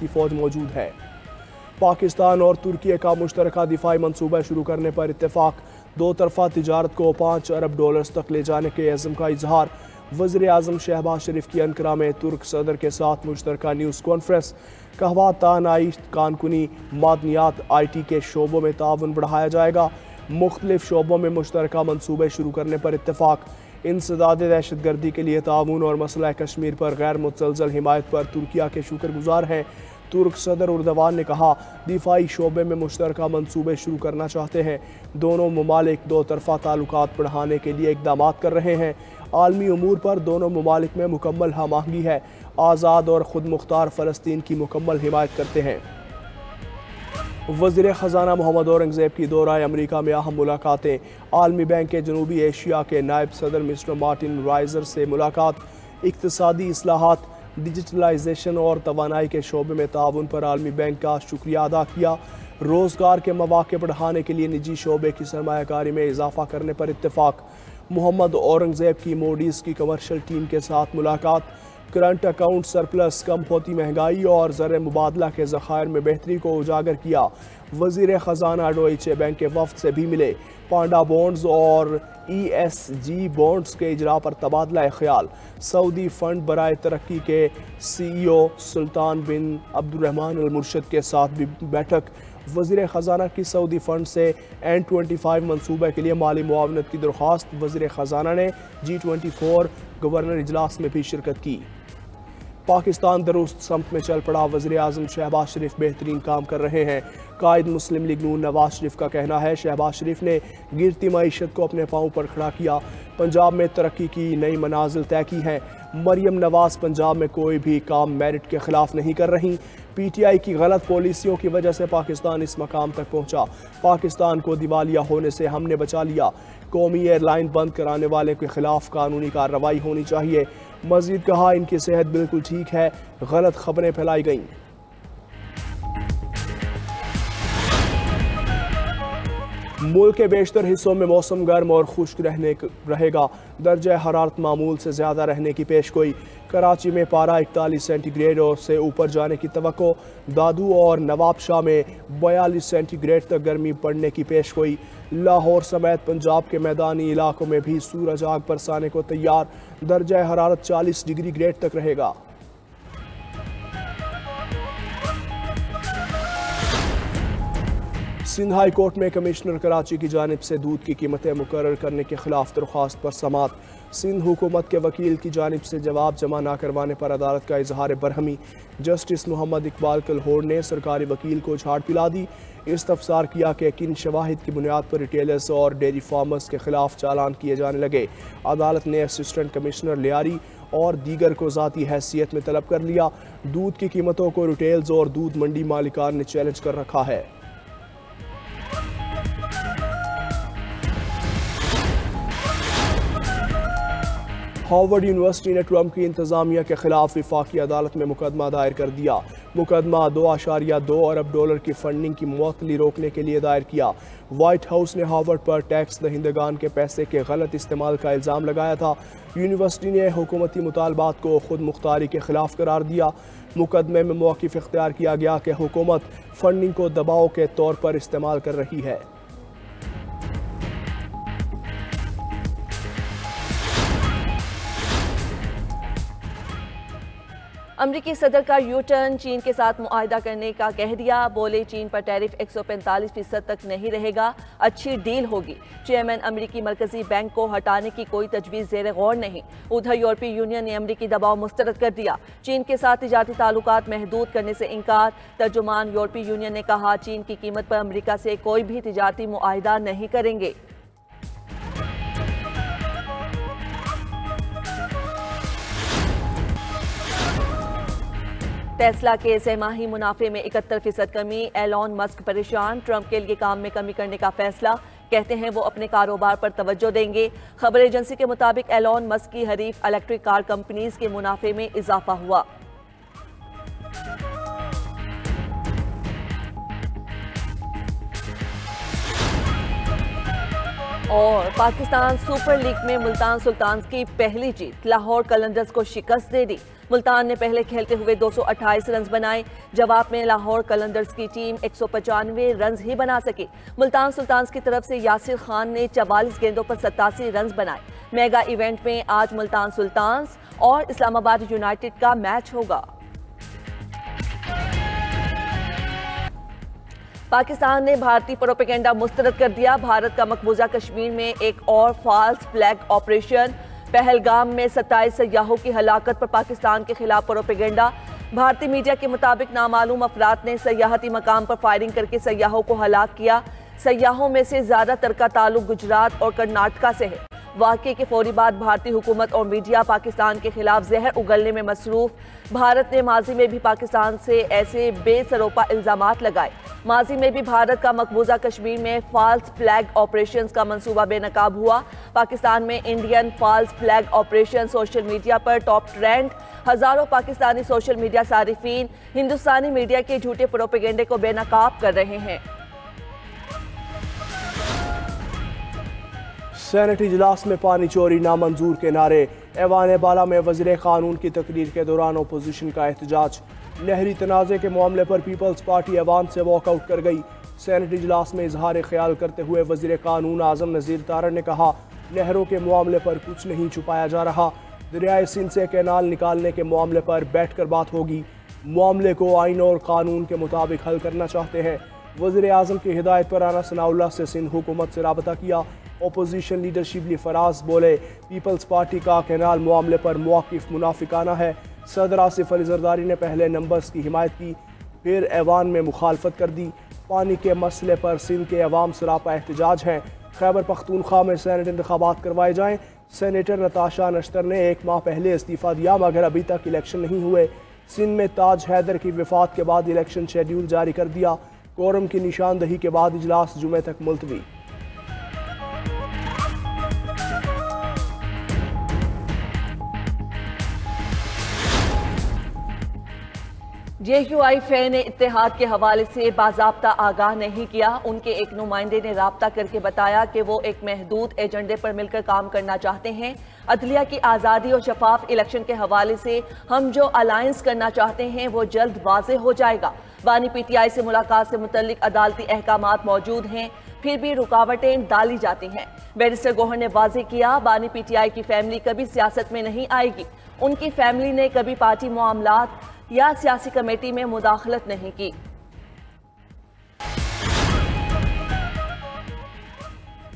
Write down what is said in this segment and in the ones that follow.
की फौज मौजूद है। पाकिस्तान और तुर्की का मुश्तरका दिफाई मनसूबा शुरू करने पर इत्तेफाक। दो तरफा तिजारत को $5 अरब तक ले जाने के अज़्म का इजहार। वज़ीर आज़म शहबाज शरीफ की अनकरा में तुर्क सदर के साथ मुश्तरका न्यूज़ कॉन्फ्रेंस। कहवा तानाई कानकुनी मादनियात IT के शोबों में ताउन बढ़ाया जाएगा। मुख्तलिफ शोबों में मुश्तरका मनसूबे शुरू करने पर इत्तेफाक। इंसदाद दहशत गर्दी के लिए ताउन और मसला कश्मीर पर गैर मुतसलसल हिमायत पर तुर्किया के शुक्रगुजार हैं। तुर्क सदर उर्दवान ने कहा, दिफाई शोबे में मुश्तरका मनसूबे शुरू करना चाहते हैं। दोनों ममालिक दो तरफा ताल्लुकात बढ़ाने के लिए इक़दाम कर रहे हैं। आलमी उमूर पर दोनों ममालिक में मुकम्मल हमआहंगी है। आज़ाद और खुद मुख्तार फ़लस्तीन की मुकम्मल हिमायत करते हैं। वज़ीर ख़जाना मोहम्मद औरंगज़ेब की दौरा अमरीका में अहम मुलाकातें। आलमी बैंक के जनूबी एशिया के नायब सदर मिस्टर मार्टिन राइजर से मुलाकात। इक़्तिसादी इस्लाहात, डिजिटलाइजेशन और तवानाई के शोबे में ताउन पर आलमी बैंक का शुक्रिया अदा किया। रोज़गार के मौक़े बढ़ाने के लिए निजी शोबे की सरमायाकारी में इजाफा करने पर इत्तेफाक। मोहम्मद औरंगज़ेब की मोडीज़ की कमर्शल टीम के साथ मुलाकात। करंट अकाउंट सरप्लस, कम होती महंगाई और ज़र मुबादला के ज़खायर में बेहतरी को उजागर किया। वज़ीर ख़जाना डोइचे बैंक के वफ़द से भी मिले। पांडा बॉन्ड्स और ESG बॉन्ड्स के इजरा पर तबादला ख्याल। सऊदी फंड बराए तरक्की के CEO सुल्तान बिन अब्दुर्रहमान अल मुर्शद के साथ भी बैठक। वज़ीर ख़जाना की सऊदी फ़ंड से N25 मनसूबे के लिए माली मुआवनत की दरख्वास्त। वज़ीर ख़जाना ने G24 गवर्नर इजलास में भी शिरकत की। पाकिस्तान दुरुस्त समत में चल पड़ा। वज़ीर आज़म शहबाज शरीफ बेहतरीन काम कर रहे हैं। कायद मुस्लिम लीग नून नवाज शरीफ का कहना है, शहबाज शरीफ ने गिरती मईशत को अपने पाँव पर खड़ा किया। पंजाब में तरक्की की नई मनाजिल तय की हैं। मरियम नवाज पंजाब में कोई भी काम मेरिट के खिलाफ नहीं कर रही। PTI की गलत पॉलिसियों की वजह से पाकिस्तान इस मकाम तक पहुंचा। पाकिस्तान को दिवालिया होने से हमने बचा लिया। कौमी एयरलाइन बंद कराने वाले के खिलाफ कानूनी कार्रवाई होनी चाहिए। मजीद कहा, इनकी सेहत बिल्कुल ठीक है, गलत खबरें फैलाई गईं। मुल्क के बेशतर हिस्सों में मौसम गर्म और खुश्क रहेगा। दर्जा हरारत मामूल से ज़्यादा रहने की पेशगोई। कराची में पारा 41 सेंटीग्रेड और से ऊपर जाने की तवक्को। दादू और नवाबशाह में 42 सेंटीग्रेड तक गर्मी पड़ने की पेशगोई। लाहौर समेत पंजाब के मैदानी इलाकों में भी सूरज आग बरसाने को तैयार। दर्जा हरारत 40 डिग्री ग्रेड तक रहेगा। सिंध हाई कोर्ट में कमिश्नर कराची की जानिब से दूध की कीमतें मुकर्रर करने के खिलाफ दरख्वास्त पर समाअत। सिंध हुकूमत के वकील की जानिब से जवाब जमा न करवाने पर अदालत का इजहार बरहमी। जस्टिस मोहम्मद इकबाल कलहोर ने सरकारी वकील को झाड़ पिला दी। इस्तफसार किया कि किन शवाहिद की बुनियाद पर रिटेलर्स और डेयरी फार्मर्स के खिलाफ चालान किए जाने लगे। अदालत ने असिस्टेंट कमिश्नर लियारी और दीगर को ज़ाती हैसियत में तलब कर लिया। दूध की कीमतों को रिटेल्स और दूध मंडी मालिकान ने चैलेंज कर रखा है। हार्वर्ड यूनिवर्सिटी ने ट्रंप की इंतजामिया के खिलाफ वफाकी अदालत में मुकदमा दायर कर दिया। मुकदमा $2.2 अरब की फंडिंग की मुअत्तली रोकने के लिए दायर किया। व्हाइट हाउस ने हार्वर्ड पर टैक्स दहिंदगान के पैसे के गलत इस्तेमाल का इल्ज़ाम लगाया था। यूनिवर्सिटी ने हुकूमती मुतालबात को खुद मुख्तारी के खिलाफ करार दिया। मुकदमे में मौक़िफ़ इख्तियार किया गया कि हुकूमत फंडिंग को दबाव के तौर पर इस्तेमाल कर रही है। अमरीकी सदर का यू टर्न, चीन के साथ मुआहदा करने का कह दिया। बोले, चीन पर टैरिफ 145% तक नहीं रहेगा, अच्छी डील होगी। चेयरमैन, अमरीकी मरकजी बैंक को हटाने की कोई तजवीज़ ज़ेर गौर नहीं। उधर यूरोपीय यूनियन ने अमरीकी दबाव मुस्तरद कर दिया। चीन के साथ तिजारती ताल्लुकात महदूद करने से इनकार। तर्जुमान यूरोपीय यूनियन ने कहा, चीन की कीमत पर अमरीका से कोई भी तिजारती मुआहदा नहीं करेंगे। टेस्ला के सहमाही मुनाफे में 71% कमी। एलॉन मस्क परेशान, ट्रंप के लिए काम में कमी करने का फैसला। कहते हैं वो अपने कारोबार पर तवज्जो देंगे। खबर एजेंसी के मुताबिक एलॉन मस्क की हरीफ इलेक्ट्रिक कार कंपनीज के मुनाफे में इजाफा हुआ। और पाकिस्तान सुपर लीग में मुल्तान सुल्तान्स की पहली जीत, लाहौर कलंदर्स को शिकस्त दे दी। मुल्तान ने पहले खेलते हुए 228 रन बनाए। जवाब में लाहौर कलंदर्स की टीम 195 रन ही बना सकी। मुल्तान सुल्तान्स की तरफ से यासिर खान ने 44 गेंदों पर 87 रन बनाए। मेगा इवेंट में आज मुल्तान सुल्तान्स और इस्लामाबाद यूनाइटेड का मैच होगा। पाकिस्तान ने भारतीय प्रोपेगेंडा मुस्तरद कर दिया। भारत का मकबूजा कश्मीर में एक और फॉल्स फ्लैग ऑपरेशन। पहलगाम में 27 सयाहों की हलाकत पर पाकिस्तान के खिलाफ प्रोपेगेंडा। भारतीय मीडिया के मुताबिक नामालूम अफराद ने सयाहती मकाम पर फायरिंग करके सयाहों को हलाक किया। सयाहों में से ज्यादातर का ताल्लुक गुजरात और कर्नाटका से है। वाक़े के फौरी बाद भारतीय हुकूमत और मीडिया पाकिस्तान के खिलाफ जहर उगलने में मसरूफ। भारत ने माजी में भी पाकिस्तान से ऐसे बेसरोपा इल्जामात लगाए। माजी में भी भारत का मकबूजा कश्मीर में फॉल्स फ्लैग ऑपरेशंस का मंसूबा बेनकाब हुआ। पाकिस्तान में Indian false flag operation social media पर टॉप ट्रेंड। हजारों पाकिस्तानी सोशल मीडिया सारिफीन हिंदुस्तानी मीडिया के झूठे प्रोपेगेंडे को बेनकाब कर रहे हैं। सेनेट इजलास में पानी चोरी नामंजूर के नारे। ऐवान बाला में वज़ीर कानून की तकरीर के दौरान अपोजिशन का एहतजाज। नहरी तनाज़े के मामले पर पीपल्स पार्टी ऐवान से वॉकआउट कर गई। सेनेट इजलास में इजहार ख्याल करते हुए वज़ीर कानून आज़म नज़ीर तारड़ ने कहा, नहरों के मामले पर कुछ नहीं छुपाया जा रहा। दरियाए सिंध से कैनाल निकालने के मामले पर बैठ कर बात होगी। मामले को आइन और कानून के मुताबिक हल करना चाहते हैं। वज़ीर आज़म की हिदायत पर राना सनाउल्लाह से सिंध हुकूमत से राबता किया। अपोजिशन लीडर शिबली फराज बोले, पीपल्स पार्टी का कैनाल मामले पर मौक़िफ़ मुनाफिकाना है। सदर आसिफ अली जरदारी ने पहले नंबर्स की हिमायत की, फिर ऐवान में मुखालफत कर दी। पानी के मसले पर सिंध के अवाम सरापा एहतजाज है। खैबर पख्तूनख्वा में सेनेट इंतखाबात करवाए जाएँ। सेनेटर नताशा नश्तर ने 1 माह पहले इस्तीफ़ा दिया, मगर अभी तक इलेक्शन नहीं हुए। सिंध में ताज हैदर की वफ़ात के बाद इलेक्शन शेड्यूल जारी कर दिया। कोरम की निशानदही के बाद इजलास जुमे तक मुलतवी। JUI ने इत्तेहाद के हवाले से बाज़ाब्ता आगाह नहीं किया। उनके एक नुमाइंदे ने राब्ता करके बताया कि वो एक महदूद एजेंडे पर मिलकर काम करना चाहते हैं। अदलिया की आज़ादी और शफाफ इलेक्शन के हवाले से हम जो अलायंस करना चाहते हैं वो जल्द वाज़ेह हो जाएगा। बानी PTI से मुलाकात से मुतल्लिक अदालती अहकामात मौजूद हैं, फिर भी रुकावटें डाली जाती हैं। बैरिस्टर गौहर ने वाज़ेह किया, बानी PTI की फैमिली कभी सियासत में नहीं आएगी। उनकी फैमिली ने कभी पार्टी मामलात या सियासी कमेटी में मुदाखलत नहीं की।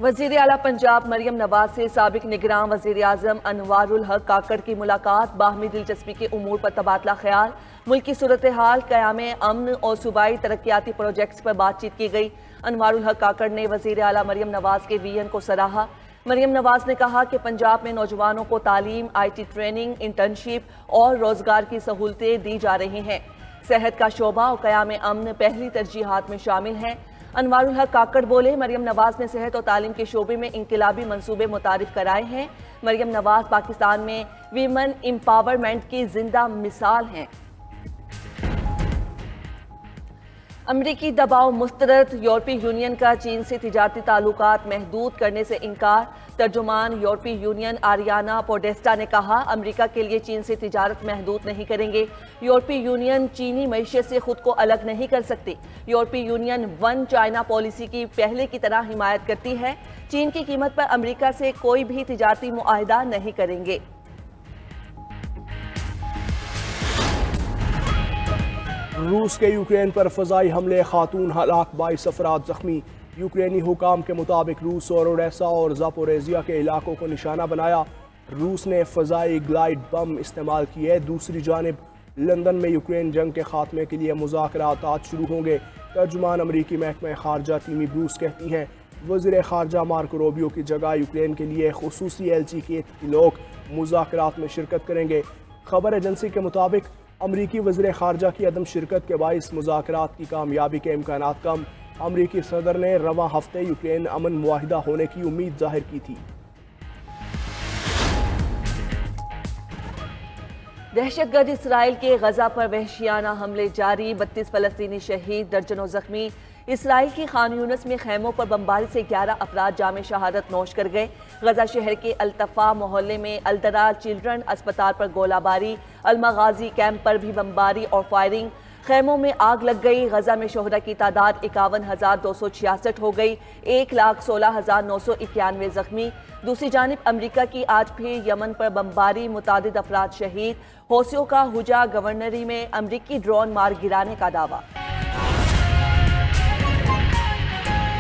वज़ीर आला पंजाब मरियम नवाज से साबिक निगरान वज़ीर आज़म अनवारुल हक काकड़ की मुलाकात। बाहमी दिलचस्पी के उमूर पर तबादला ख्याल। मुल्की सूरत हाल, क़याम अमन और सूबाई तरक्याती प्रोजेक्ट्स पर बातचीत की गई। अनवारुल हक काकड़ ने वज़ीर आला मरियम नवाज के विजन को सराहा। मरियम नवाज ने कहा कि पंजाब में नौजवानों को तालीम, IT ट्रेनिंग, इंटर्नशिप और रोजगार की सहूलतें दी जा रही हैं। सेहत का शोबा और क़याम अमन पहली तरजीहात में शामिल हैं। अनवारुल हक काकड़ बोले, मरियम नवाज ने सेहत और तालीम के शोबे में इंकलाबी मंसूबे मुतारिफ कराए हैं। मरियम नवाज पाकिस्तान में वीमेन एम्पावरमेंट की जिंदा मिसाल हैं। अमरीकी दबाव मुस्तरद। यूरोपीय यूनियन का चीन से तिजारती ताल्लुकात महदूद करने से इनकार। तर्जुमान यूरोपीय यूनियन आरियाना पोडेस्टा ने कहा, अमरीका के लिए चीन से तिजारत महदूद नहीं करेंगे। यूरोपीय यूनियन चीनी मईशत से खुद को अलग नहीं कर सकती। यूरोपीय यूनियन वन चाइना पॉलिसी की पहले की तरह हिमायत करती है। चीन की कीमत पर अमरीका से कोई भी तिजारती मुआहिदा नहीं करेंगे। रूस के यूक्रेन पर फ़ज़ाई हमले, खातून हलाक, 22 अफराद जख्मी। यूक्रेनी हुकाम के मुताबिक रूस और ओडेसा और ज़ापोरेज़िया के इलाकों को निशाना बनाया। रूस ने फ़ज़ाई ग्लाइड बम इस्तेमाल किए। दूसरी जानिब लंदन में यूक्रेन जंग के खात्मे के लिए मुज़ाकरात आज शुरू होंगे। तर्जुमान अमरीकी महकमा खारजा टीमी ब्रूस कहती हैं, वज़ीर खारजा मार्को रूबियो की जगह यूक्रेन के लिए खुसूसी LG के लोग मुज़ाकरात में शिरकत करेंगे। खबर एजेंसी के मुताबिक अमरीकी वज़ीर खारजा की अदम शिरकत के बाइस मुज़ाकरात की कामयाबी के इम्कानात कम। अमरीकी सदर ने रवां हफ्ते यूक्रेन अमन मुआहिदा होने की उम्मीद जाहिर की थी। दहशतगर्द इसराइल के गजा पर वहशियाना हमले जारी। 32 फ़लस्तीनी शहीद, दर्जनों जख्मी। इसराइल की खान यूनिस में खैमों पर बमबारी से 11 अफराद जामे शहादत नोश कर गए। गजा शहर के अल्तफा मोहल्ले में अल्दरा चिल्ड्रन अस्पताल पर गोलाबारी, अलमगाजी कैंप पर भी बमबारी और फायरिंग। खैमों में आग लग गई। गजा में शोहदा की तादाद 51,266 हो गई। 1,16,991 जख्मी। दूसरी जानिब अमरीका की आज फिर यमन पर बमबारी, मुतादिद अफराद शहीद। हौसियों का हुजा गवर्नरी में अमरीकी ड्रोन मार गिराने का दावा।